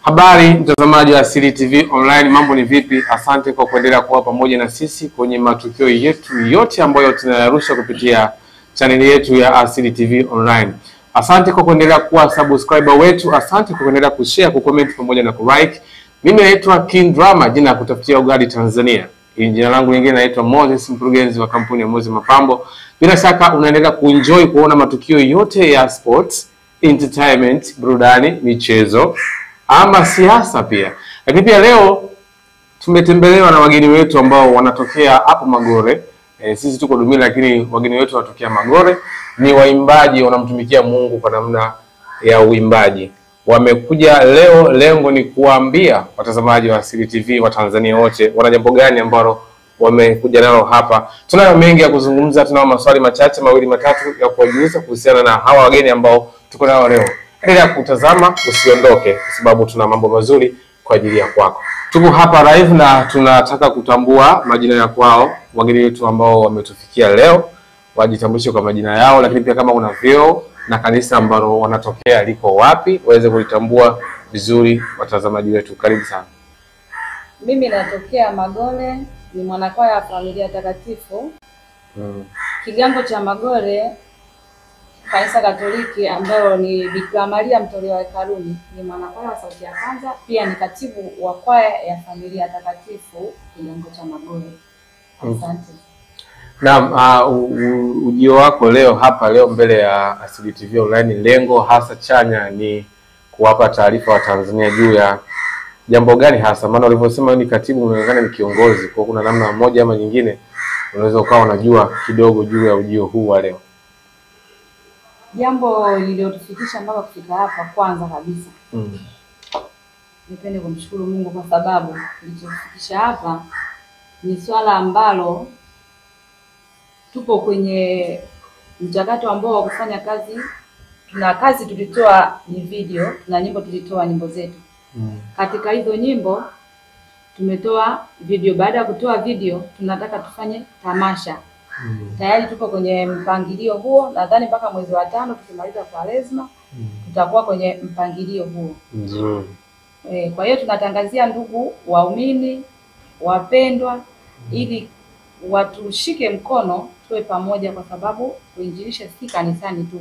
Habari mtazamaji wa Asili TV Online, mambo ni vipi? Asante kwa kuendelea kuwa pamoja na sisi kwenye matukio yetu yote ambayo tunayarusha kupitia channel yetu ya Asili TV Online. Asante kwa kuendelea kuwa subscriber wetu, asante kwa kuendelea kushare, kucomment pamoja na kulike. Mimi naitwa King Drama, jina la kutafutia ugali Tanzania. Jina langu lingine naitwa Moses, mkurugenzi wa kampuni ya Moses Mapambo. Bila shaka unaendelea kuenjoy kuona matukio yote ya sports, entertainment, burudani, michezo ama siasa pia. Lakini pia leo tumetembelewa na wageni wetu ambao wanatokea hapo Magore. Sisi tuko Dumila lakini wageni wetu wanatokea Magore. Ni waimbaji, wanamtumikia Mungu kwa namna ya uimbaji. Wamekuja leo, lengo ni kuambia watazamaji wa Asili TV wa Tanzania wote wana jambo gani ambalo wamekuja nalo hapa. Tunayo mengi ya kuzungumza, tunayo maswali machache mawili matatu ya kuwajuza kuhusiana na hawa wageni ambao tuko nao leo. Endelea kutazama, usiondoke kwa sababu tuna mambo mazuri kwa ajili ya kwako. Tuko hapa live na tunataka kutambua majina ya kwao wageni wetu ambao wametufikia leo. Wajitambulishe kwa majina yao, lakini pia kama una vyeo na kanisa ambalo wanatokea liko wapi waweze kulitambua vizuri watazamaji wetu. Karibu sana. Mimi natokea Magore, ni mwanakwaya wa Familia Takatifu. Kigango cha Magore, Kanisa Katoliki ambayo ni Bikira Maria mtolewa hekaluni, ni mwanakwaya wa sauti ya kwanza, pia ni katibu wa kwaya ya Familia Takatifu Kigango cha Magore. Asante. Naam, ujio wako leo hapa leo mbele ya Asili TV Online, lengo hasa chanya ni kuwapa taarifa wa Tanzania juu ya jambo gani hasa? Maana ulivyosema ni katibu, unaonekana ni kiongozi, kwa kuna namna moja ama nyingine unaweza ukawa unajua kidogo juu ya ujio huu wa leo. Jambo lililotufikisha mpaka kufika hapa, kwanza kabisa nipende kumshukuru Mungu kwa sababu kilichotufikisha hapa ni swala ambalo tupo kwenye mchakato ambao wa kufanya kazi. Tuna kazi tulitoa ni video, tuna nyimbo tulitoa nyimbo zetu. Katika hizo nyimbo tumetoa video. Baada ya kutoa video tunataka tufanye tamasha. Tayari tupo kwenye mpangilio huo, nadhani mpaka mwezi wa 5 tukimaliza Kwaresma tutakuwa kwenye mpangilio huo. Kwa hiyo tunatangazia ndugu waumini wapendwa ili watushike mkono tuwe pamoja, kwa sababu kuinjilisha si kanisani tu.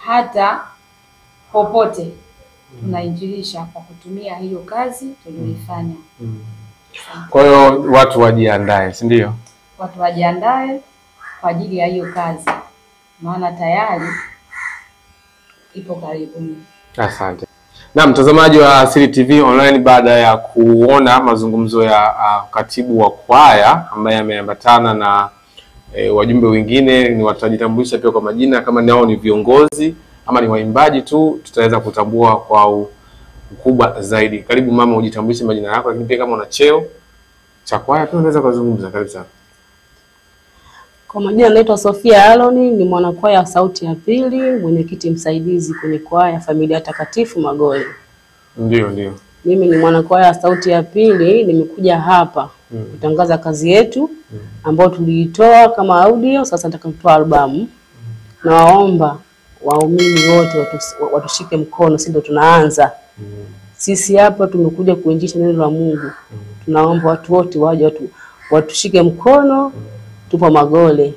Hata popote tunainjilisha kwa kutumia hiyo kazi tuliyoifanya. Kwa hiyo watu wajiandae, si ndio? Watu wajiandae kwa ajili ya hiyo kazi, maana tayari ipo karibuni. Asante. Na mtazamaji wa Asili TV Online, baada ya kuona mazungumzo ya katibu wa kwaya ambaye ameambatana na wajumbe wengine, ni watajitambulisha pia kwa majina kama nao ni viongozi ama ni waimbaji tu, tutaweza kutambua kwa ukubwa zaidi. Karibu mama, ujitambulishe majina yako, lakini pia kama una cheo cha kwaya pia unaweza kuzungumza. Karibu sana. Kwa majina naitwa Sofia Aloni, ni mwanakwaya wa sauti ya pili, mwenyekiti msaidizi kwenye kwaya Familia Takatifu Magore. Ndio. Mimi ni mwanakwaya wa sauti ya pili, nimekuja hapa kutangaza kazi yetu ambayo tuliitoa kama audio, sasa nataka kutoa albamu. Nawaomba waumini wote watushike mkono, sisi ndo tunaanza. Sisi hapa tumekuja kuinjisha neno la Mungu. Tunaomba watu wote waje watushike mkono. Tupo Magore,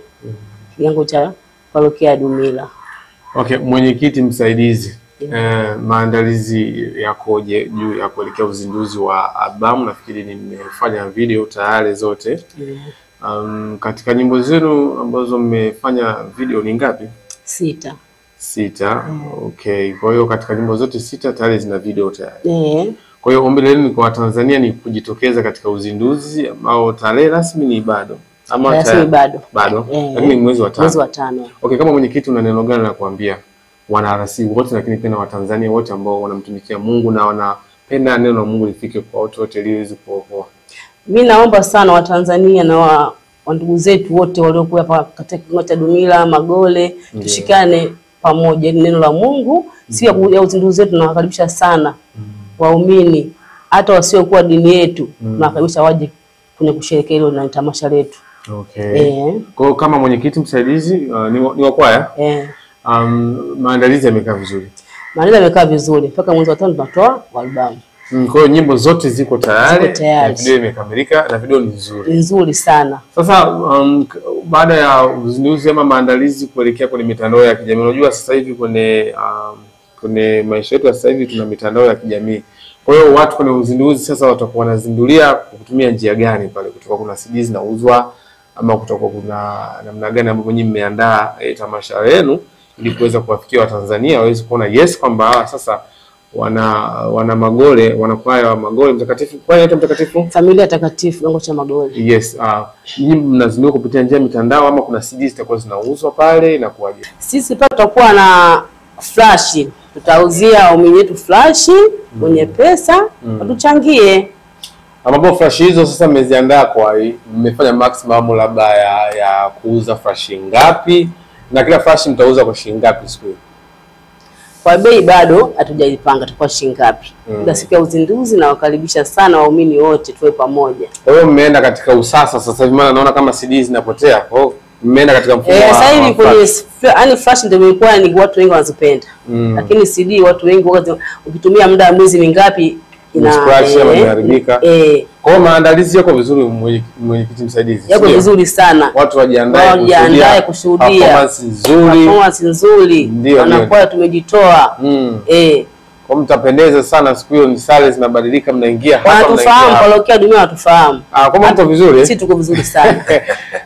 kigango cha parokia Dumila. Okay, mwenyekiti msaidizi, maandalizi yakoje juu ya kuelekea uzinduzi wa albamu? Nafikiri nimefanya video tayari zote. Katika nyimbo zenu ambazo mmefanya video ni ngapi? 6. Okay, kwa hiyo katika nyimbo zote 6 tayari zina video tayari. Kwa hiyo ombi lenu kwa Tanzania ni kujitokeza katika uzinduzi, au tarehe rasmi ni bado? Ama bado. Lakini mwezi wa 5. Okay, kama mwenyekiti una neno gani la kuambia wana-RC wote, lakini pia na Watanzania wote ambao wanamtumikia Mungu na wanapenda neno la Mungu lifike kwa watu wote liweze kuokoa? Mimi naomba sana Watanzania na ndugu zetu wote waliokuwa hapa katika kigango cha Dumila Magore, tushikane pamoja neno la Mungu. Siku ya uzinduzi wetu tunawakaribisha sana waumini, hata wasiokuwa dini yetu tunawakaribisha waje kwenye kusherehekea hilo na tamasha letu. Okay. Kwa kama mwenyekiti msaidizi ni wa kwaya, maandalizi yamekaa vizuri? Maandalizi yamekaa vizuri. Mpaka mwezi wa 5 tunatoa albamu. Kwa hiyo nyimbo zote ziko tayari. Ziko tayari. Na video imekamilika na video ni nzuri. Nzuri sana. Sasa baada ya uzinduzi ama maandalizi kuelekea kwenye mitandao ya kijamii, unajua sasa hivi kwenye maisha yetu sasa hivi tuna mitandao ya kijamii. Kwa hiyo watu kwenye uzinduzi sasa watakuwa wanazindulia kutumia njia gani pale? Kutoka kuna CDs zinauzwa ama kutoka kuna namna gani ambapo nyinyi mmeandaa tamasha lenu ili kuweza kuwafikia Watanzania waweze kuona yes kwamba sasa wana Magole, wanakwaya wa Magole mtakatifu, kwaya yote mtakatifu, familia takatifu kigango cha Magole. Yes, nyinyi mnazindua kupitia njia mitandao ama kuna CDs zitakuwa zinauzwa pale na kuaje? Sisi pale tutakuwa na flash, tutauzia waumini wetu flash mwenye pesa watuchangie. Ambapo flash hizo sasa mmeziandaa kwa mmefanya maximum labda ya kuuza flash ngapi na kila flash mtauza kwa shilingi ngapi siku hiyo? Kwa bei bado hatujaipanga tutakuwa shilingi ngapi. Ndio siku ya uzinduzi na wakaribisha sana waumini wote tuwe pamoja. Kwa hiyo mmeenda katika usasa sasa hivi, maana naona kama CDs zinapotea. Kwa hiyo mmeenda katika mfumo wa sasa hivi kwenye flash ndio imekuwa ni watu wengi wanazipenda. Lakini CD watu wengi ukitumia muda mwezi mingapi ina scratch ama inaharibika. Kwa hiyo maandalizi yako vizuri, mwenyekiti msaidizi. Yako vizuri sana. Watu wajiandae kushuhudia performance nzuri. Wanakuwa tumejitoa. Kwa mtapendeza sana siku hiyo, ni sare zinabadilika, mnaingia hapa wanatufahamu, parokia dunia wanatufahamu. Kama mko vizuri? Sisi tuko vizuri sana.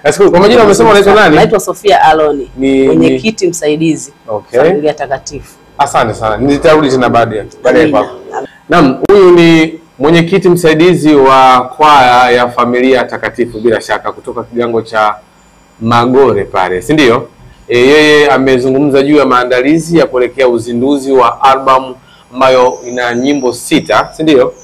Nashukuru. Kwa majina umesema unaitwa nani? Naitwa Sofia Aloni. Mwenyekiti msaidizi. Familia takatifu. Asante sana. Nitarudi tena baadaye hapo. Naam, huyu ni mwenyekiti msaidizi wa kwaya ya familia takatifu bila shaka kutoka kigango cha Magore pale, si ndio? Yeye amezungumza juu ya maandalizi ya kuelekea uzinduzi wa album ambayo ina nyimbo 6, si ndio?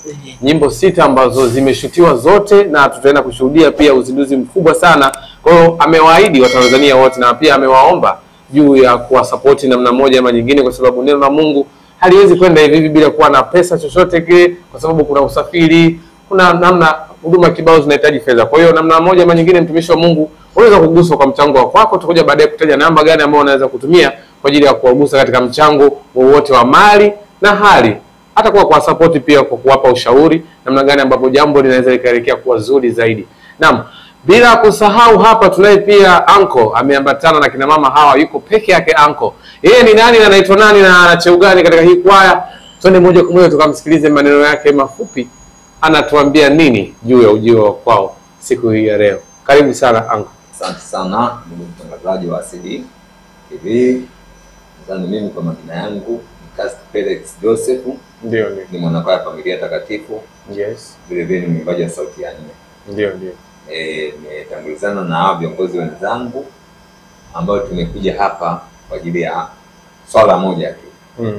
Nyimbo 6 ambazo zimeshutiwa zote na tutaenda kushuhudia pia uzinduzi mkubwa sana. Kwa hiyo amewaahidi Watanzania wote na pia amewaomba juu ya kuwasapoti namna moja ama nyingine, kwa sababu neno la Mungu haliwezi kwenda hivi bila kuwa na pesa chochote kile, kwa sababu kuna usafiri, kuna namna huduma kibao zinahitaji fedha. Kwa hiyo namna moja ama nyingine, mtumishi wa Mungu, unaweza kuguswa kwa mchango wa kwako. Tutakuja baadaye kutaja namba gani ambayo unaweza kutumia kwa ajili ya kuwagusa katika mchango wowote wa mali na hali, hata kwa support pia, kwa kuwapa ushauri namna gani ambapo jambo linaweza likaelekea kuwa zuri zaidi. Naam, bila kusahau hapa tunaye pia Anko, ameambatana na kina mama hawa, yuko peke yake Anko. Yeye ni nani na anaitwa nani na anacheo gani katika hii kwaya? Twende moja kwa moja tukamsikilize maneno yake mafupi, anatuambia nini juu ya ujio kwao siku hii ya leo. Karibu sana Anko. Asante sana ndugu mtangazaji wa Asili TV. Nadhani mimi kwa majina yangu ni Cast Felix Joseph. Ndio. Ni mwanakwaya familia takatifu. Yes. Vile vile ni mwimbaji wa sauti ya 4. Ndio. Nimetangulizana na hao viongozi wenzangu ambao tumekuja hapa kwa ajili ya swala moja tu.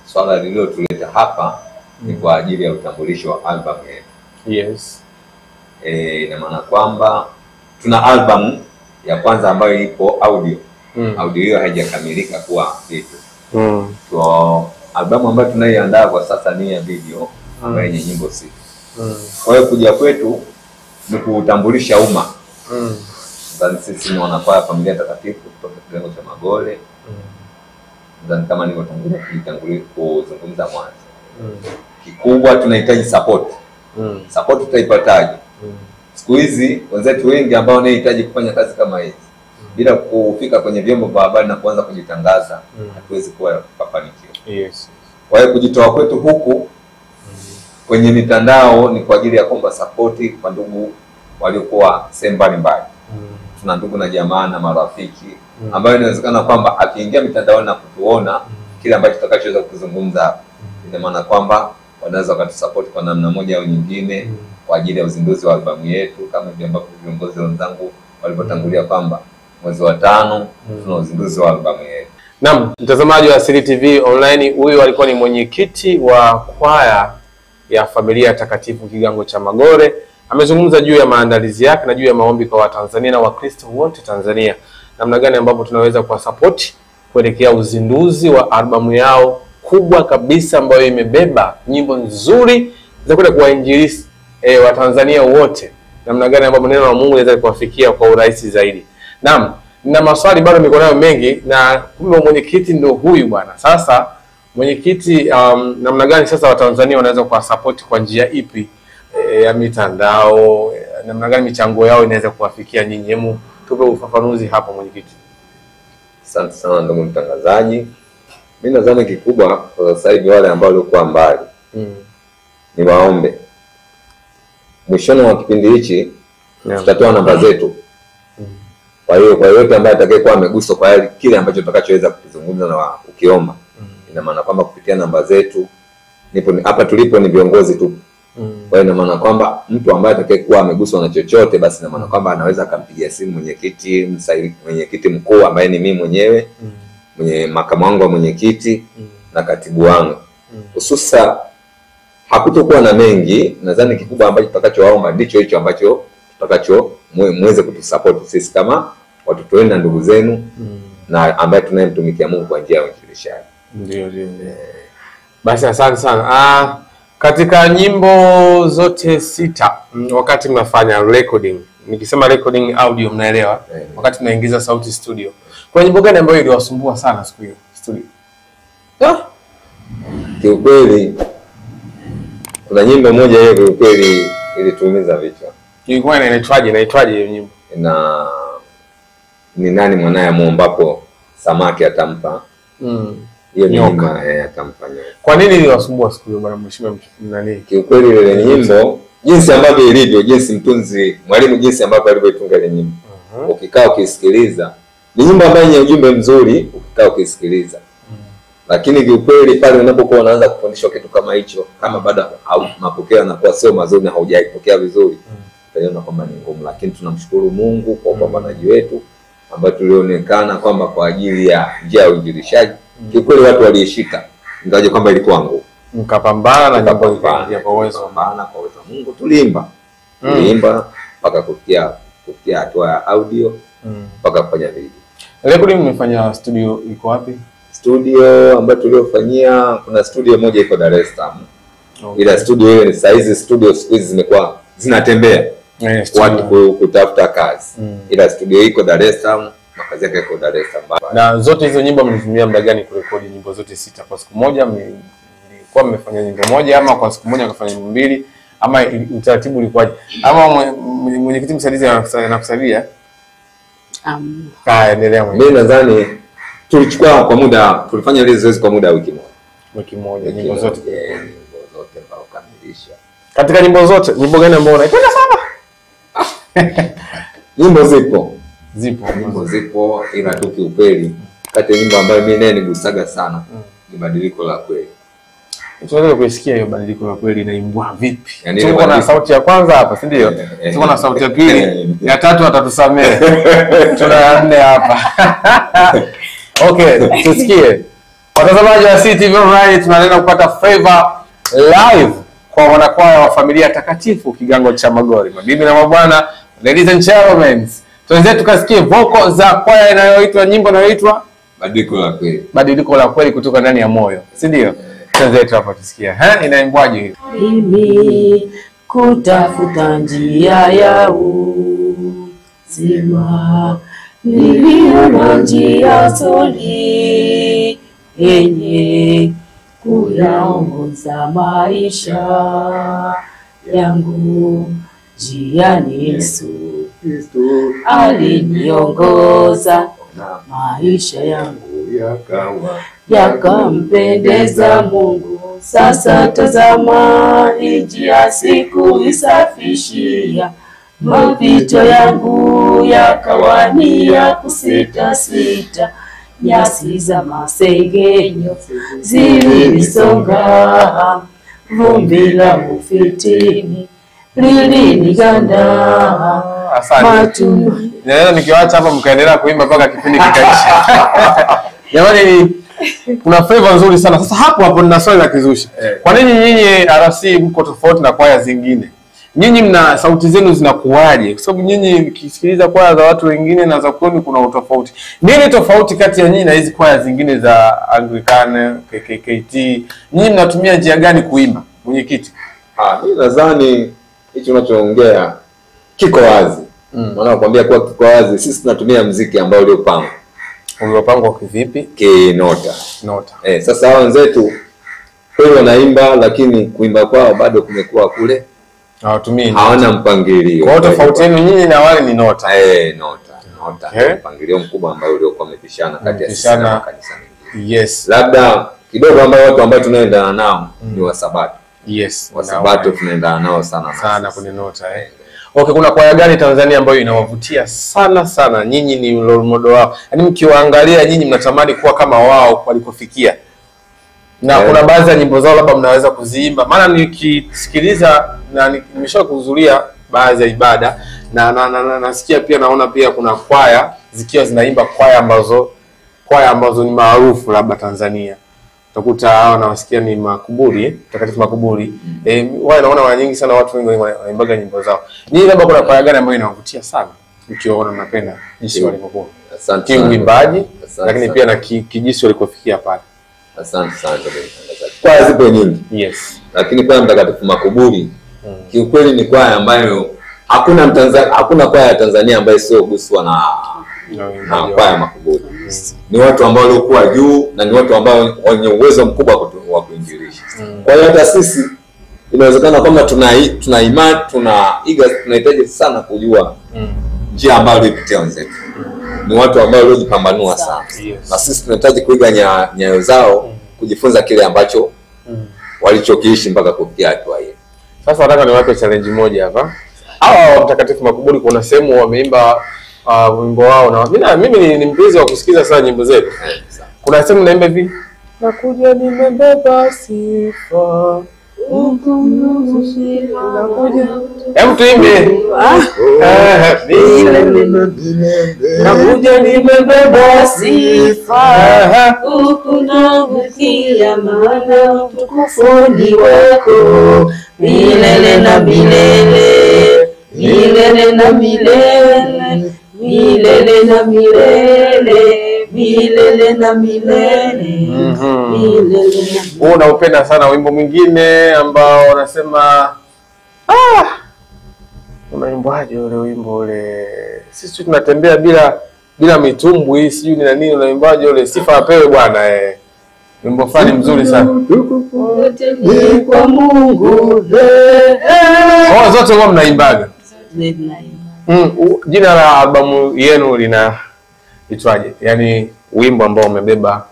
Swala lililotuleta hapa ni kwa ajili ya utambulisho wa album yetu. Yes. Ina maana kwamba tuna album ya kwanza ambayo ipo audio. Audio hiyo haijakamilika kuwa vitu. So album ambayo tunaiandaa kwa sasa ni ya video ambayo yenye nyimbo 6. Kwa hiyo kuja kwetu ni kutambulisha umma. Ndani sisi ni wanakwaya familia takatifu kutoka kigango cha Magole. Ndani kama nilivyotangulia kuzungumza mwanzo. Kikubwa tunahitaji support. Support tutaipataje? Siku hizi wenzetu wengi ambao wanahitaji kufanya kazi kama hizi bila kufika kwenye vyombo vya habari na kuanza kujitangaza, hatuwezi kuwa kufanikiwa. Yes. Kwa hiyo kujitoa kwetu huku kwenye mitandao ni kwa ajili ya kuomba support kwa ndugu waliokuwa sehemu mbalimbali. Tuna ndugu na jamaa na marafiki ambayo inawezekana kwamba akiingia mitandaoni na kutuona kile ambacho tutakachoweza kuzungumza, ina maana kwamba wanaweza kutusupport kwa namna moja au nyingine kwa ajili ya uzinduzi wa albamu yetu, kama vile ambavyo viongozi wenzangu walipotangulia kwamba mwezi wa 5 tuna uzinduzi wa albamu yetu. Naam, mtazamaji wa Asili TV Online, huyu alikuwa ni mwenyekiti wa kwaya ya familia takatifu kigango cha Magore. Amezungumza juu ya maandalizi yake na juu ya maombi kwa Watanzania na Wakristo wote Tanzania, namna gani ambapo tunaweza kwa support kuelekea uzinduzi wa albamu yao kubwa kabisa ambayo imebeba nyimbo nzuri za kwenda kuwainjilisti Watanzania wote, namna gani ambapo neno la Mungu linaweza kuwafikia kwa urahisi zaidi. Naam, na maswali bado niko nayo mengi, na kumbe mwenyekiti ndio huyu bwana. Sasa Mwenyekiti, namna gani sasa Watanzania wanaweza kuwasupport kwa njia ipi ya mitandao? Namna gani michango yao inaweza kuwafikia nyinyi? Hebu tupe ufafanuzi hapo mwenyekiti. Asante sana ndugu mtangazaji. Mimi nadhani kikubwa kwa sasa hivi wale ambao walikuwa mbali ni waombe mwishoni wa kipindi hichi tutatoa namba zetu. Kwa hiyo kwa yote ambaye atakayekuwa ameguswa kwa kile ambacho tutakachoweza kuzungumza na ukiomba, ina maana kwamba kupitia namba zetu nipo hapa tulipo ni viongozi tu. Kwa hiyo ina maana kwamba mtu ambaye atakayekuwa ameguswa na chochote, basi ina maana kwamba anaweza akampigia simu mwenyekiti mkuu ambaye ni mimi mwenyewe, mwenye makamu wangu wa mwenyekiti na katibu wangu. Hususa hakutokuwa na mengi, nadhani kikubwa ambacho tutakachowaomba ndicho hicho ambacho tutakacho muweze kutusupport sisi kama watoto wenu na ndugu zenu na ambaye tunayemtumikia Mungu kwa njia ya uinjilishaji. Ndio. Basi asante sana. Katika nyimbo zote 6 wakati mnafanya recording, nikisema recording audio mnaelewa, wakati mnaingiza sauti studio, kwa nyimbo gani ambayo iliwasumbua sana siku hiyo studio? Kiukweli kuna nyimbo moja hiyo kiukweli ilituumiza vichwa. Ilikuwa inaitwaje hiyo nyimbo? Ni nani mwanae muombapo samaki atampa. Hiyo ni nyimbo atampa nyoka. Kwa nini iliwasumbua siku hiyo bwana mheshimiwa nani? Kiukweli ile nyimbo jinsi ambavyo ilivyo, jinsi mtunzi mwalimu jinsi ambavyo alivyoitunga ile nyimbo. Ukikaa ukisikiliza, ni nyimbo ambayo yenye ujumbe mzuri ukikaa ukisikiliza. Lakini kiukweli pale unapokuwa unaanza kufundishwa kitu kama hicho, kama bado au mapokeo yanakuwa sio mazuri na haujaipokea vizuri, tunaona kwamba ni ngumu. Lakini tunamshukuru Mungu kwa upambanaji wetu ambao tulionekana kwamba kwa ajili ya njia ya uinjilishaji. Kiukweli watu waliishika, ingawaje kwamba ilikuwa ngumu. Mkapambana na jambo ya kwa uwezo wa Mungu. Tuliimba mpaka kufikia hatua ya audio mpaka kufanya video. Recording mmefanya studio iko wapi? Studio ambayo tuliofanyia, kuna studio moja iko Dar es Salaam. Ila studio ile ni size studio siku hizi zimekuwa zinatembea watu kutafuta kazi. Ila studio iko Dar es Salaam, makazi yake iko Dar es Salaam. Na zote hizo nyimbo mlitumia muda gani kurekodi nyimbo zote 6? Kwa siku moja mlikuwa mmefanya nyimbo moja, ama kwa siku moja mkafanya nyimbo 2, ama utaratibu ulikuwaje? Ama mwenyekiti msaidizi anakusaidia? Endelea mwenyewe. Mimi nadhani tulichukua kwa muda, tulifanya ile zoezi kwa muda wa wiki moja. Nyimbo zote mpaka kukamilisha. Katika nyimbo zote, nyimbo gani ambayo unaipenda sana? Nyimbo zipo, ila tu kiukweli kati ya nyimbo ambayo mimi naye nigusaga sana ni Badiliko la Kweli. Tunaweza kuisikia hiyo Badiliko la Kweli inaimbwa vipi? Tuko na sauti ya kwanza hapa, si ndio? Tuko na sauti ya pili, ya tatu atatusamea. Tuna ya 4 hapa. Okay, tusikie. Watazamaji wa CTV Online, tunaenda kupata favor live kwa wanakwaya wa familia takatifu Kigango cha Magori. Mabibi na mabwana, ladies and gentlemen, tuanze tukasikie vocal za kwaya inayoitwa nyimbo inayoitwa Badiliko la Kweli kutoka ndani ya moyo, si ndio? Tuanze hapo tusikia. Inaimbwaje? Mimi kutafuta njia ya uzima, niliona njia nzuri yenye kuyaongoza maisha yangu. Njia ni Yesu Kristo aliniongoza, maisha yangu yakampendeza Mungu. Sasa tazama, njia siku isafishia, mapito yangu yakawania kusita sita. Nyasi za masengenyo zilinisonga, vumbi la ufitini liliniganda. Naweza nikiwaacha hapa mkaendelea kuimba mpaka kipindi kikaisha. Jamani, kuna favor nzuri sana. Sasa hapo nina swali la kizushi. Kwa nini nyinyi RC mko tofauti na kwaya zingine? Nyinyi mna sauti zenu zinakuaje? Kwa sababu nyinyi mkisikiliza kwaya za watu wengine na za kwenu kuna utofauti. Nini tofauti kati ya nyinyi na hizi kwaya zingine za Anglican, KKKT? Nyinyi mnatumia njia gani kuimba, mwenyekiti? Mimi nadhani hicho unachoongea kiko wazi. Maana nakwambia kwa kiko wazi, sisi tunatumia muziki ambao uliopangwa. Umepangwa kivipi? Kinota. Nota. Sasa hao wenzetu kweli wanaimba, lakini kuimba kwao bado kumekuwa kule hawatumii, hawana mpangilio. Kwa hiyo tofauti yenu nyinyi na wale ni nota. Nota. Mpangilio mkubwa ambao uliokuwa umepishana kati ya sisi na kanisa mengine. Yes. Labda kidogo ambao watu ambao tunaendana nao ni Wasabato. Yes. Wasabato tunaendana nao sana kwenye nota. Okay, kuna kwaya gani Tanzania ambayo inawavutia sana? Nyinyi ni role model wao. Yaani mkiwaangalia nyinyi mnatamani kuwa kama wao walikofikia. Na kuna baadhi ya nyimbo zao labda mnaweza kuziimba. Maana nikisikiliza na nimesha kuhudhuria baadhi ya ibada na nasikia pia, naona pia kuna kwaya zikiwa zinaimba kwaya ambazo ni maarufu labda Tanzania. Utakuta hao nawasikia ni Makuburi, Mtakatifu Makuburi. Wao naona mara nyingi sana watu wengi wanaimbaga nyimbo zao. Nyinyi labda kuna kwaya gani ambayo inawavutia sana mkiwaona mnapenda jinsi walivyokuwa? Asante. Kiuimbaji, lakini pia na kijisi walikofikia pale. Asante sana ndugu mtangazaji. Kwaya zipo nyingi. Yes. Lakini kwaya Mtakatifu Makuburi kiukweli ni kwaya ambayo hakuna kwaya ya Tanzania ambayo sio guswa na kwaya Makuburi. Ni watu ambao walikuwa juu na ni watu ambao wenye uwezo mkubwa wa kuinjilisha. Kwa hiyo hata sisi inawezekana kama tuna imani, tunahitaji sana kujua njia ambayo walipitia wenzetu. Ni watu ambao waliojipambanua sana. Na sisi tunahitaji kuiga nyayo zao, kujifunza kile ambacho walichokiishi mpaka kufikia hatua hiyo. Sasa nataka niwape challenge moja hapa. Hao Mtakatifu Makuburi kuna sehemu wameimba wimbo wao, na mimi ni mpenzi wa kusikiza sana nyimbo zetu. Kuna sehemu naimba hivi, nakuja nimebeba sifa. Hebu tuimbe. Nakuja nimebeba sifa. Ukunavukia maana utukufuni wako. Milele na milele. Milele na milele. Milele na milele. Milele na milele. Wewe unaupenda sana wimbo mwingine ambao wanasema unaimbaje ule wimbo ule? Sisi tunatembea bila mitumbwi, sijui ni nini, unaimbaje ule? Sifa apewe Bwana. Wimbo fulani mzuri sana. Ni kwa Mungu. Zote huwa mnaimbaga. Jina la albamu yenu linaitwaje? Yaani wimbo ambao umebeba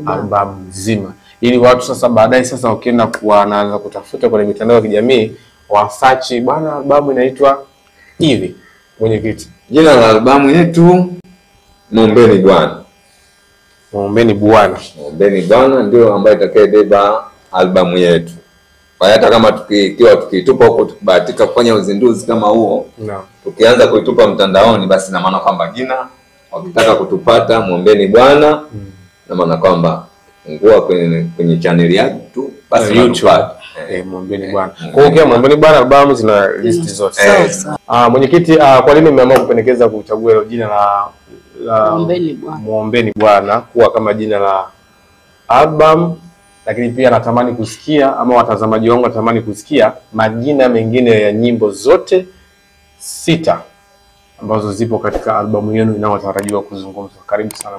albamu nzima. Ili watu sasa baadaye sasa ukienda kuanza kutafuta kwenye mitandao ya kijamii wasearch bwana albamu inaitwa hivi. Mwenyekiti. Jina la albamu yetu Muombeni Bwana. Muombeni Bwana. Muombeni Bwana ndio ambayo itakayebeba albamu yetu. Kwa hata kama tukitupa huko tukibahatika kufanya uzinduzi kama huo, tukianza kuitupa mtandaoni, basi na maana kwamba jina wakitaka kutupata Muombeni Bwana, na maana kwamba ngua kwenye channel yetu basi YouTube. Muombeni Bwana. Kwa hiyo Muombeni Bwana albamu zina list zote. Mwenyekiti, kwa nini umeamua kupendekeza kuchagua hilo jina la Muombeni Bwana kuwa kama jina la album? Lakini pia natamani kusikia, ama watazamaji wangu natamani kusikia majina mengine ya nyimbo zote 6 ambazo zipo katika albamu yenu inayotarajiwa kuzungumzwa. Karibu sana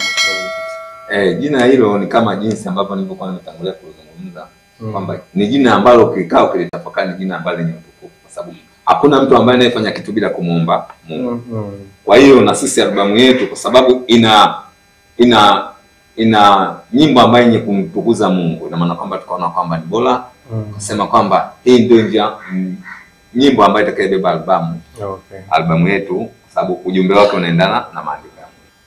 mwenyekiti. Jina hilo ni kama jinsi ambavyo nilivyokuwa nimetangulia kuzungumza kwamba ni jina ambalo kikao kilitafakari, jina ambalo ni utukufu, kwa sababu hakuna mtu ambaye anayefanya kitu bila kumuomba Mungu. Kwa hiyo na sisi albamu yetu, kwa sababu ina nyimbo ambayo yenye kumtukuza Mungu, na maana kwamba tukaona kwamba ni bora kusema kwamba hii ndio nyimbo ambayo itakayebeba albamu yetu, kwa sababu ujumbe wake unaendana na maandiko.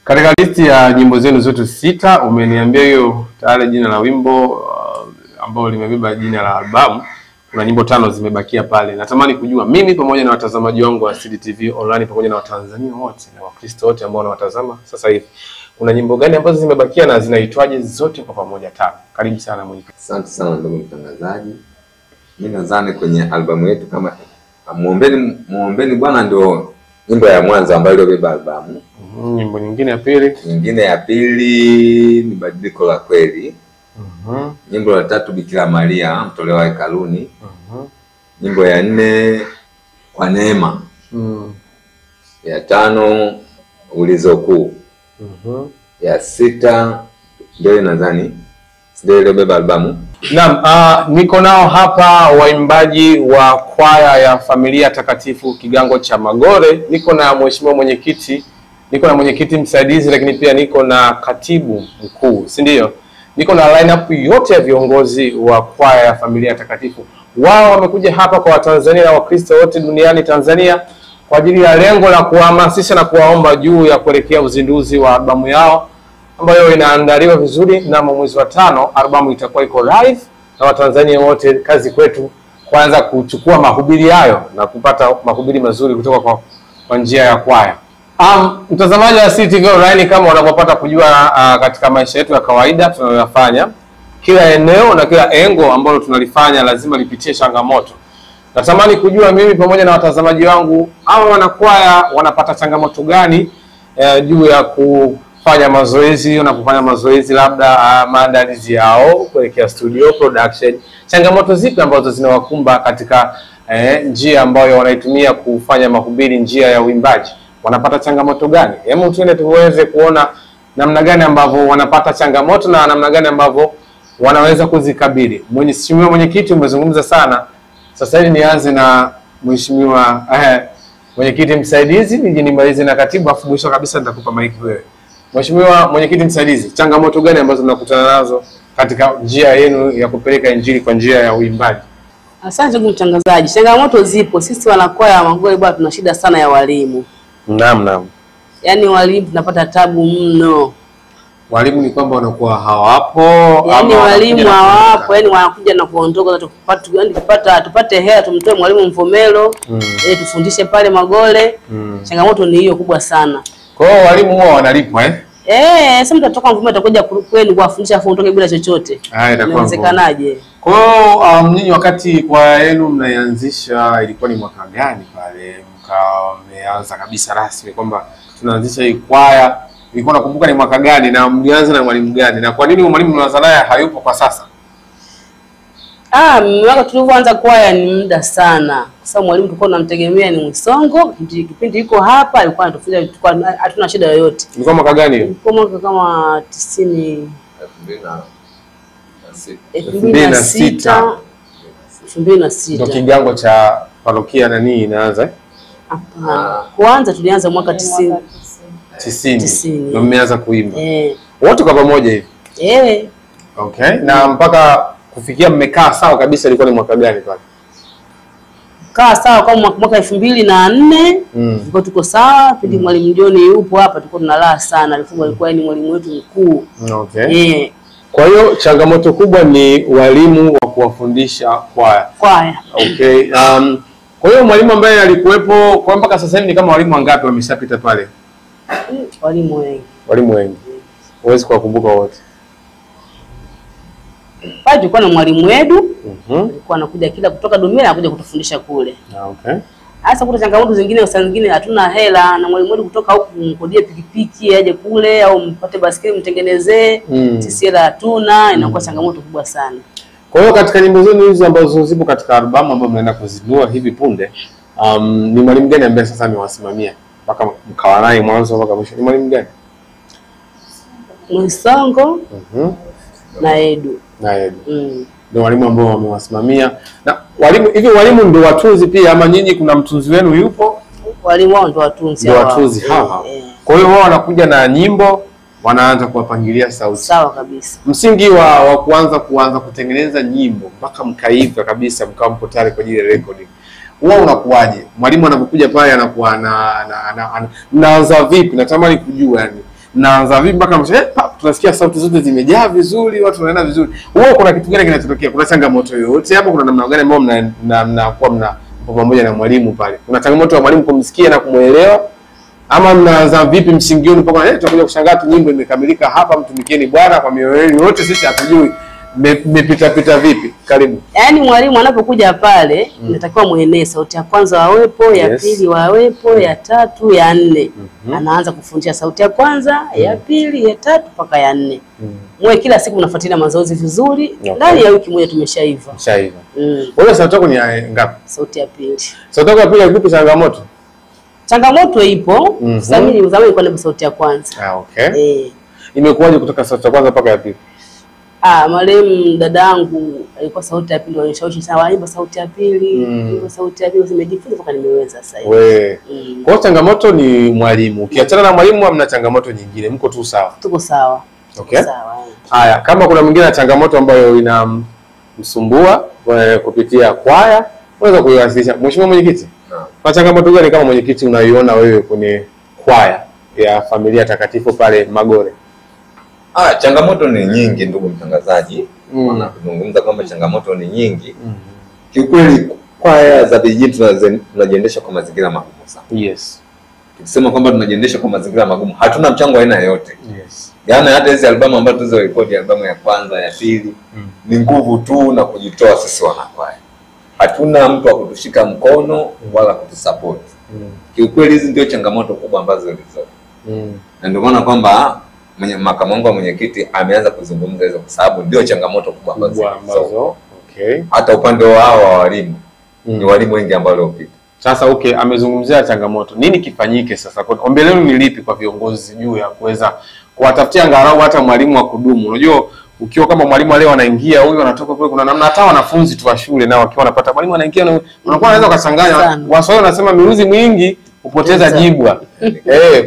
Katika listi ya nyimbo zenu zote 6 umeniambia hiyo tayari jina la wimbo ambao limebeba jina la albamu, kuna nyimbo 5 zimebakia pale. Natamani kujua mimi pamoja na watazamaji wangu wa Asili TV Online pamoja na Watanzania wote na Wakristo wote ambao wanawatazama sasa hivi, kuna nyimbo gani ambazo zimebakia na zinaitwaje zote kwa pamoja 5? Karibu sana mwenyekiti. Asante sana ndugu mtangazaji. Mimi nadhani kwenye albamu yetu kama Muombeni Bwana ndio nyimbo ya mwanzo ambayo iliyobeba albamu. Nyimbo nyingine ya pili? Nyingine ya pili ni Badiliko la Kweli. Nyimbo ya 3 Bikira Maria mtolewa hekaluni. Nyimbo ya 4 Kwa Neema. Ya 5 Ulizo Kuu. ya 6 ndio nadhani ndio ile beba albamu. Naam, niko nao hapa waimbaji wa kwaya ya Familia Takatifu Kigango cha Magore. Niko na mheshimiwa mwenyekiti, niko na mwenyekiti msaidizi, lakini pia niko na katibu mkuu, si ndio? Niko na lineup yote ya viongozi wa kwaya ya Familia Takatifu. Wao wamekuja hapa kwa Watanzania na Wakristo wote duniani Tanzania kwa ajili ya lengo la kuhamasisha na kuwaomba juu ya kuelekea uzinduzi wa albamu yao ambayo inaandaliwa vizuri. Na mwezi wa 5 albamu itakuwa iko live na Watanzania wote. Kazi kwetu kwanza kuchukua mahubiri hayo na kupata mahubiri mazuri kutoka kwa njia ya kwaya. Mtazamaji wa CTV Online, kama unavyopata kujua katika maisha yetu ya kawaida tunayoyafanya, kila eneo na kila engo ambalo tunalifanya lazima lipitie changamoto. Natamani kujua mimi pamoja na watazamaji wangu hao wanakwaya wanapata changamoto gani juu ya kufanya mazoezi na kufanya mazoezi, labda maandalizi yao kuelekea studio production. Changamoto zipi ambazo zinawakumba katika njia ambayo wanaitumia kufanya mahubiri, njia ya uimbaji? Wanapata changamoto gani? Hebu tuende tuweze kuona namna gani ambavyo wanapata changamoto na namna gani ambavyo wanaweza kuzikabili. Mheshimiwa mwenyekiti, umezungumza sana. Sasa hivi nianze na mheshimiwa mwenyekiti msaidizi, nimalize na katibu, afu mwisho kabisa nitakupa maiki wewe. Mheshimiwa mwenyekiti msaidizi, changamoto gani ambazo mnakutana nazo katika njia yenu ya kupeleka injili kwa njia ya uimbaji? Asante ndugu mtangazaji. Changamoto zipo. Sisi wanakwaya wa Magore bwana tuna shida sana ya walimu. Naam. Yaani walimu tunapata tabu mno. Walimu ni kwamba wanakuwa hawapo, yaani walimu hawapo, yaani wanakuja na kuondoka, tupate hela tumtoe mwalimu Mvomero tufundishe pale Magore. Changamoto ni hiyo kubwa sana. Kwa hiyo walimu huwa wanalipwa sasa mtatoka Mvomero atakuja kwenu kuwafundisha afu utoke bila chochote. Inawezekanaje? Kwa hiyo nyinyi wakati kwaya yenu mnaanzisha ilikuwa ni mwaka gani pale mkaanza kabisa rasmi kwamba tunaanzisha hii kwaya? Ilikuwa nakumbuka ni mwaka gani na mlianza na mwalimu gani? Na kwa nini mwalimu mnaanza naye hayupo kwa sasa? Mwaka tulivyoanza kwaya ni muda sana. Kwa sababu mwalimu tulikuwa tunamtegemea ni Msongo, kipindi yuko hapa alikuwa anatufundisha, tulikuwa hatuna shida yoyote. Ilikuwa mwaka gani hiyo? Ilikuwa mwaka kama 2006. 2006. Ndio kigango cha parokia nani inaanza? Kwanza tulianza mwaka 90. 90. Ndio mmeanza kuimba. Wote kwa pamoja hivi? Okay. Na mpaka kufikia mmekaa sawa kabisa ilikuwa ni mwaka gani pale? Kaa sawa kama mwaka 2004. Tulikuwa tuko sawa, pindi mwalimu John yupo hapa tulikuwa tunalaa sana. Alikuwa ni mwalimu wetu mkuu. Okay. Kwa hiyo changamoto kubwa ni walimu wa kuwafundisha kwaya. Okay. Kwa hiyo mwalimu ambaye alikuwepo kwa mpaka sasa hivi ni kama walimu wangapi wameshapita pale? Walimu wengi. Walimu wengi. Huwezi kuwakumbuka wote. Pale tulikuwa na mwalimu Edu. Alikuwa anakuja kila kutoka Dumila anakuja kutufundisha kule. Okay. Hasa kuna changamoto zingine, saa nyingine hatuna hela na mwalimu Edu kutoka huku mkodie pikipiki aje kule au mpate basikeli mtengenezee. Sisi hela hatuna, inakuwa changamoto kubwa sana. Kwa hiyo katika nyimbo zenu hizi ambazo zipo katika albamu ambayo mnaenda kuzindua hivi punde, ni mwalimu gani ambaye sasa amewasimamia mpaka mkawa naye mwanzo mpaka mwisho? Ni mwalimu gani? Msongo na Edu. Ndio walimu ambao wamewasimamia. Na walimu ndio watunzi pia ama nyinyi kuna mtunzi wenu yupo? Walimu wao ndio watunzi hawa. Ndio watunzi hawa. Kwa hiyo wao wanakuja na nyimbo, wanaanza kuwapangilia sauti. Sawa kabisa. Msingi wa kuanza kutengeneza nyimbo mpaka mkaiva kabisa mkawa mko tayari kwa ajili ya recording, wao unakuaje? Mwalimu anapokuja pale anakuwa mnaanza vipi? Natamani kujua yani. Mnaanza vipi mpaka tunasikia sauti zote zimejaa vizuri, watu wanaenda vizuri. Wao kuna kitu gani kinachotokea? Kuna changamoto yoyote hapo? Kuna namna gani ambayo mnakuwa pamoja na mwalimu pale? Kuna changamoto ya mwalimu kumsikia na kumuelewa? Ama mnaanza vipi msingioni mpaka tutakuja kushangaa tu nyimbo imekamilika hapa, mtumikieni Bwana kwa mioyo yenu yote, sisi hatujui mmepita vipi? Karibu. Yaani mwalimu anapokuja pale inatakiwa muenee sauti ya kwanza wawepo, ya pili wawepo, ya tatu, ya nne. Anaanza kufundisha sauti ya kwanza, ya pili, ya tatu mpaka ya nne. Mwe kila siku mnafuatilia mazoezi vizuri. Ndani ya wiki moja tumeshaiva. Wewe sauti yako ni ngapi? Sauti ya pili. Sauti yako ya pili ikupi changamoto? Changamoto ipo. Zamani kwa sauti ya kwanza. Okay. imekuwaje kutoka sauti ya kwanza mpaka ya pili? Marehemu dadangu alikuwa sauti ya pili, wanishawishi sawa, imba sauti ya pili, imba sauti ya pili, nimejifunza mpaka nimeweza sasa hivi. Wewe. Kwa hiyo changamoto ni mwalimu. Ukiachana na mwalimu hamna changamoto nyingine, mko tu sawa. Tuko sawa. Okay. Sawa. Haya, kama kuna mwingine na changamoto ambayo inamsumbua kupitia kwaya, unaweza kuiwasilisha. Mheshimiwa Mwenyekiti, kwa changamoto gani kama mwenyekiti unaiona wewe kwenye kwaya ya Familia Takatifu pale Magore? Changamoto ni nyingi ndugu mtangazaji. Wanazungumza kwamba changamoto ni nyingi. Kiukweli kwaya za vijijini tunajiendesha kwa mazingira magumu sana. Yes. Tukisema kwamba tunajiendesha kwa mazingira magumu, hatuna mchango aina yoyote. Yes. Yaani hata hizi albamu ambazo tulizorekodi, albamu ya kwanza, ya pili, ni nguvu tu na kujitoa sisi wanakwaya. Hatuna mtu wa kutushika mkono wala kutusupport. Kiukweli hizi ndio changamoto kubwa ambazo zilizo. Na ndio maana kwamba makamu wangu wa mwenyekiti ameanza kuzungumza hizo kwa sababu ndio changamoto kubwa ambazo. Okay. Hata upande wao wa walimu ni walimu wengi ambao waliopita. Sasa amezungumzia changamoto. Nini kifanyike sasa? Ombi lenu ni lipi kwa viongozi juu ya kuweza kuwatafutia angalau hata mwalimu wa kudumu? Unajua ukiwa kama mwalimu leo anaingia huyu anatoka kule, kuna namna hata wanafunzi tu wa shule nao wakiwa wanapata mwalimu anaingia na unakuwa unaweza ukachanganya. Waswahili wanasema miruzi mwingi upoteza jibwa.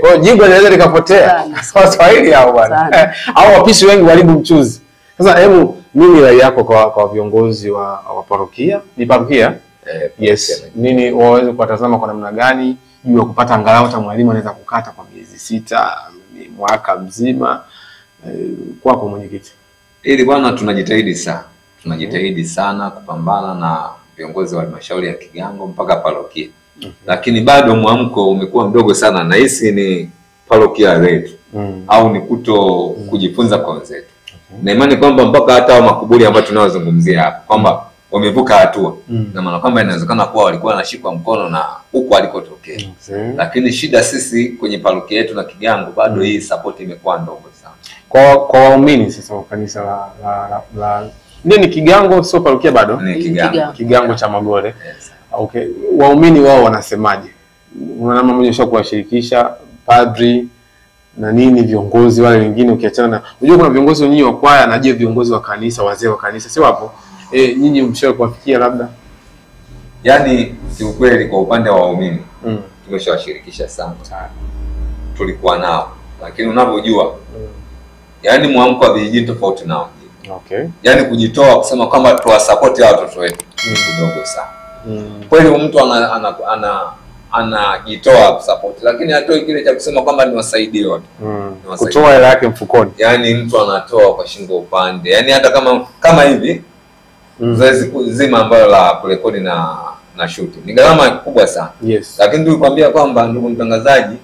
Kwa hiyo jibwa linaweza likapotea. Waswahili hao bwana. Au wapishi wengi walimu mchuzi. Sasa hebu nini rai yako kwa viongozi wa parokia? Ni parokia? Yes. Nini waweze kuwatazama kwa namna gani juu ya kupata angalau hata mwalimu anaweza kukata kwa miezi 6, mwaka mzima? Kwako mwenyekiti. Ili bwana tunajitahidi sana. Tunajitahidi sana kupambana na viongozi wa halmashauri ya Kigango mpaka parokia. Lakini bado mwamko umekuwa mdogo sana, na hisi ni parokia letu au ni kujifunza kwa wenzetu. Na imani kwamba mpaka hata makuburi ambayo tunayozungumzia hapa kwamba wamevuka hatua. Na maana kwamba inawezekana kuwa walikuwa wanashikwa mkono na huko alikotokea. Lakini shida sisi kwenye parokia yetu na Kigango bado hii support imekuwa ndogo sana. Kwa waumini sasa wa kanisa la nini Kigango sio parokia bado? Ni Kigango cha Magore. Yes. Okay. Waumini wao wanasemaje? Unaona mmoja kuwashirikisha padri na nini viongozi wale wengine ukiachana na unajua kuna viongozi wenyewe wa kwaya na je viongozi wa kanisa, wazee wa kanisa si wapo? Nyinyi mshawahi kuwafikia labda? Yaani kiukweli kwa upande wa waumini tumeshawashirikisha sana. Tulikuwa nao. Lakini unavyojua yaani mwamko wa vijijini tofauti nao. Okay. Yaani kujitoa kusema kwamba tuwasupport hao watoto wetu kidogo sana. Kweli mtu anajitoa kusupport lakini hatoi kile cha kusema kwamba niwasaidie watu. Kutoa hela yake mfukoni. Yaani mtu anatoa kwa shingo upande. Yaani hata kama hivi zoezi zima ambalo la kurekodi na shooting ni gharama kubwa sana. Yes. Lakini tulikwambia kwamba ndugu mtangazaji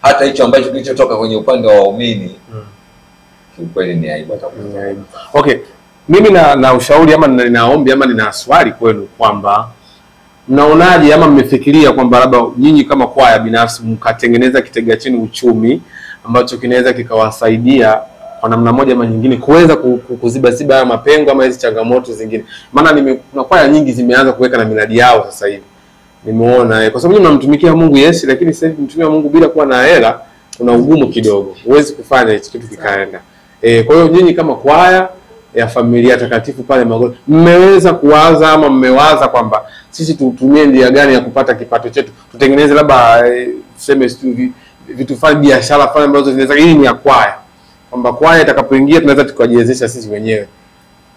hata hicho ambacho kilichotoka kwenye upande wa waumini kiukweli ni aibu atakuwa. Okay. Mimi na ushauri ama ninaombi ama nina swali kwenu kwamba mnaonaje ama mmefikiria kwamba labda nyinyi kama kwaya binafsi mkatengeneza kitega chini uchumi ambacho kinaweza kikawasaidia kwa namna moja ama nyingine kuweza kuziba haya mapengo ama hizo changamoto zingine. Maana kuna kwaya nyingi zimeanza kuweka na miradi yao sasa hivi. Nimeona kwa sababu mnamtumikia Mungu yes, lakini sasa hivi mtumia Mungu bila kuwa na hela kuna ugumu kidogo. Huwezi kufanya hicho kitu kikaenda. Kwa hiyo nyinyi kama kwaya ya Familia Takatifu pale Magore mmeweza kuwaza ama mmewaza kwamba sisi tutumie njia gani ya kupata kipato chetu, tutengeneze labda tuseme vitu fanya biashara fanya ambazo zinaweza hii ni ya kwaya kwamba kwaya itakapoingia tunaweza tukajiwezesha sisi wenyewe.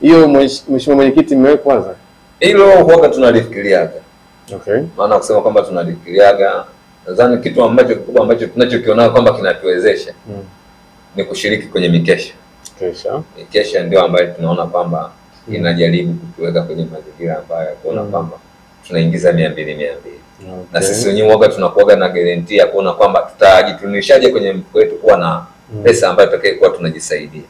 Hiyo mheshimiwa mwenyekiti mmeweka waza hilo huwa tunalifikiriaga. Okay. Maana kusema kwamba tunalifikiriaga nadhani kitu ambacho kikubwa ambacho tunachokiona kwamba kinatuwezesha ni kushiriki kwenye mikesha. Mikesha ndio ambayo tunaona kwamba inajaribu kutuweka kwenye mazingira ambayo kuona kwamba tunaingiza 200. Na sisi wenyewe waga tunakuaga na guarantee ya kuona kwamba tutajitunishaje kwenye mfuko wetu kuwa na pesa ambayo tutakayokuwa tunajisaidia.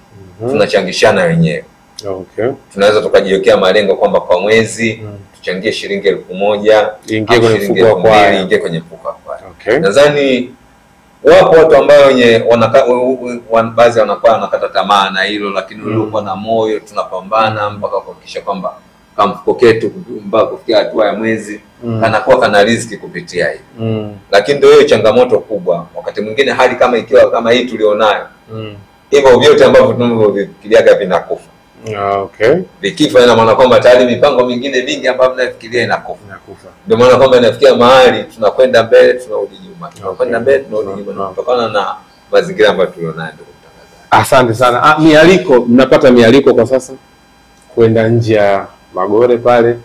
Tunachangishana wenyewe. Okay. Tunaweza tukajiwekea malengo kwamba kwa mwezi tuchangie shilingi 1000 ingie kwenye mfuko wa kwaya. Ingie kwenye mfuko wa kwaya. Okay. Nadhani wapo watu ambao wenye baadhi wanakuwa wanakata tamaa na hilo, lakini uliokuwa na moyo tunapambana mpaka kuhakikisha kwamba kama mfuko ketu mpaka kufikia hatua ya mwezi kanakuwa kana riziki kupitia hiyo. Lakini ndio hiyo changamoto kubwa. Wakati mwingine hali kama ikiwa kama hii tulionayo hivyo vyote ambavyo tunavyofikiria vinakufa. Okay. Vikifa ina maana kwamba tayari mipango mingine mingi ambayo mnafikiria inakufa. Ndio maana kwamba inafikia mahali tunakwenda mbele tunarudi nyuma. Tunakwenda mbele tunarudi nyuma kutokana na mazingira ambayo tulionayo. Asante sana. Mialiko, mnapata mialiko kwa sasa kwenda nje ya Magore pale?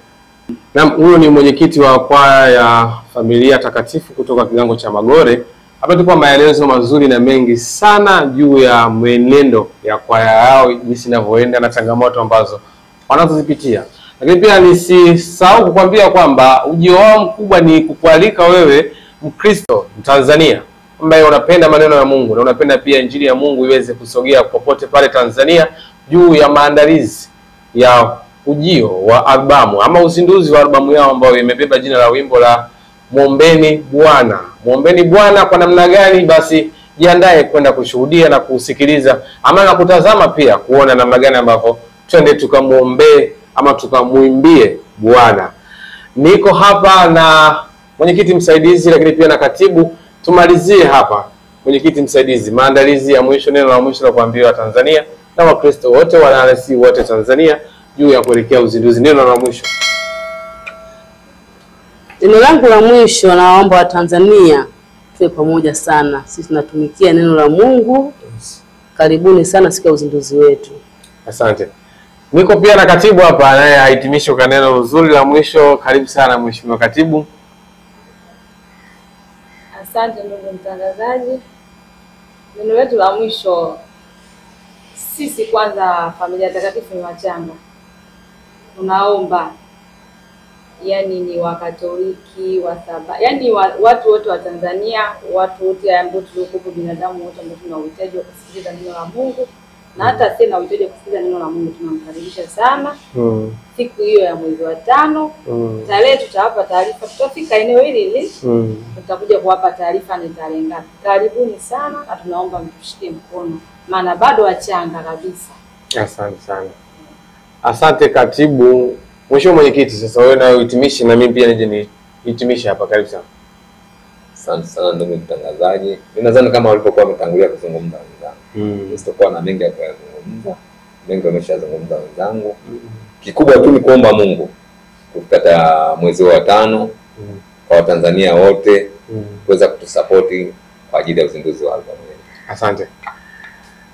Naam, huyo ni mwenyekiti wa kwaya ya Familia Takatifu kutoka kigango cha Magore. Hapa tupo maelezo mazuri na mengi sana juu ya mwenendo ya kwaya yao, jinsi inavyoenda na changamoto ambazo wanazozipitia. Lakini pia nisisahau kukwambia kwamba ujio wao mkubwa ni kukualika wewe Mkristo Mtanzania ambaye unapenda maneno ya Mungu na unapenda pia injili ya Mungu iweze kusogea popote pale Tanzania, juu ya maandalizi ya ujio wa albamu ama uzinduzi wa albamu yao ambayo imebeba jina la wimbo la Muombeni Bwana. Muombeni Bwana kwa namna gani? Basi jiandae kwenda kushuhudia na kusikiliza ama na kutazama pia kuona namna gani ambavyo twende tukamuombee ama tukamuimbie Bwana. Niko hapa na mwenyekiti msaidizi lakini pia na katibu. Tumalizie hapa mwenyekiti msaidizi, maandalizi ya mwisho, neno la mwisho la kuambia Tanzania na Wakristo wote wana RC wote Tanzania juu ya kuelekea uzinduzi. Neno la mwisho. Neno langu la mwisho, naomba wa Tanzania tuwe pamoja sana. Sisi tunatumikia neno la Mungu. Karibuni sana siku ya uzinduzi wetu. Asante. Niko pia na katibu hapa naye ahitimisho kwa neno zuri la mwisho. Karibu sana mheshimiwa katibu. Asante ndugu mtangazaji. Neno letu la mwisho, sisi kwanza Familia Takatifu ni wachanga. Tunaomba yani ni Wakatoliki, yani watu wote wa Tanzania, watu wote ambao tuliokuwa binadamu wote ambao tuna uhitaji wa kusikiliza neno la Mungu na hata sisi na uhitaji wa kusikiliza neno la Mungu, tunamkaribisha sana. Siku hiyo ya mwezi wa 5 tarehe tutawapa taarifa, tutafika eneo hili tutakuja kuwapa taarifa ni tarehe ngapi. Karibuni sana na tunaomba mtushike mkono maana bado wachanga kabisa. Asante sana. Asante katibu. Mheshimiwa mwenyekiti, sasa wewe na uhitimishe na mimi pia nije nihitimishe hapa. Karibu sana. Asante sana ndugu mtangazaji. Ninadhani kama walipokuwa wametangulia kuzungumza wenzangu. Sitakuwa na mengi ya kuzungumza. Mengi wameshazungumza wenzangu. Kikubwa tu ni kuomba Mungu kupata mwezi wa 5 kwa Watanzania wote kuweza kutusapoti kwa ajili ya uzinduzi wa albamu yetu. Asante.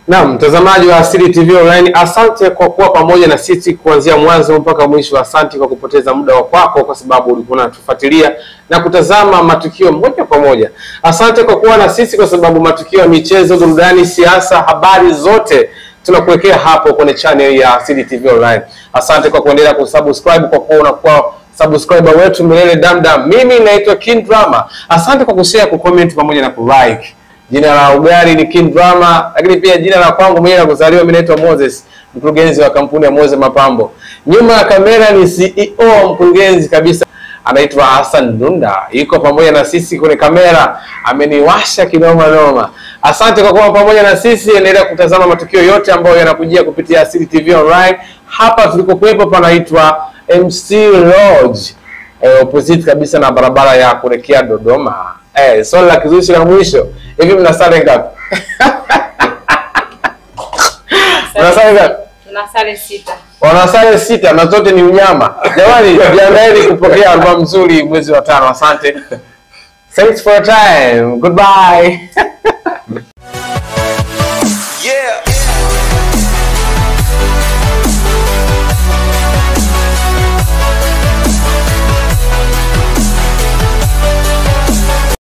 Naam, mtazamaji wa Asili TV Online, asante kwa kuwa pamoja na sisi kuanzia mwanzo mpaka mwisho. Asante kwa kupoteza muda wako kwa sababu ulikuwa unatufuatilia na kutazama matukio moja kwa moja. Asante kwa kuwa na sisi kwa sababu matukio ya michezo, burudani, siasa, habari zote tunakuwekea hapo kwenye channel ya Asili TV Online. Asante kwa kuendelea kusubscribe, kwa kuwa unakuwa subscriber wetu milele damdam. Mimi naitwa King Drama. Asante kwa kushare, kucomment pamoja na kulike. Jina la ugari ni King Drama, lakini pia jina la kwangu mwenyewe la kuzaliwa mimi naitwa Moses, mkurugenzi wa kampuni ya Moses Mapambo. Nyuma ya kamera ni CEO mkurugenzi kabisa, anaitwa Hassan Dunda. Yuko pamoja na sisi kwenye kamera, ameniwasha kinoma noma. Asante kwa kuwa pamoja na sisi. Endelea kutazama matukio yote ambayo yanakujia kupitia Asili TV Online. Hapa tulikokuepo panaitwa MC Lodge, opposite kabisa na barabara ya kuelekea Dodoma. Swali la kizushi la mwisho, hivi mnasali ngapi? Mnasali ngapi? Tunasali 6. Wanasali 6 na zote ni unyama. Jamani, jiandaeni kupokea albamu nzuri mwezi wa 5. Asante. Thanks for your time. Goodbye.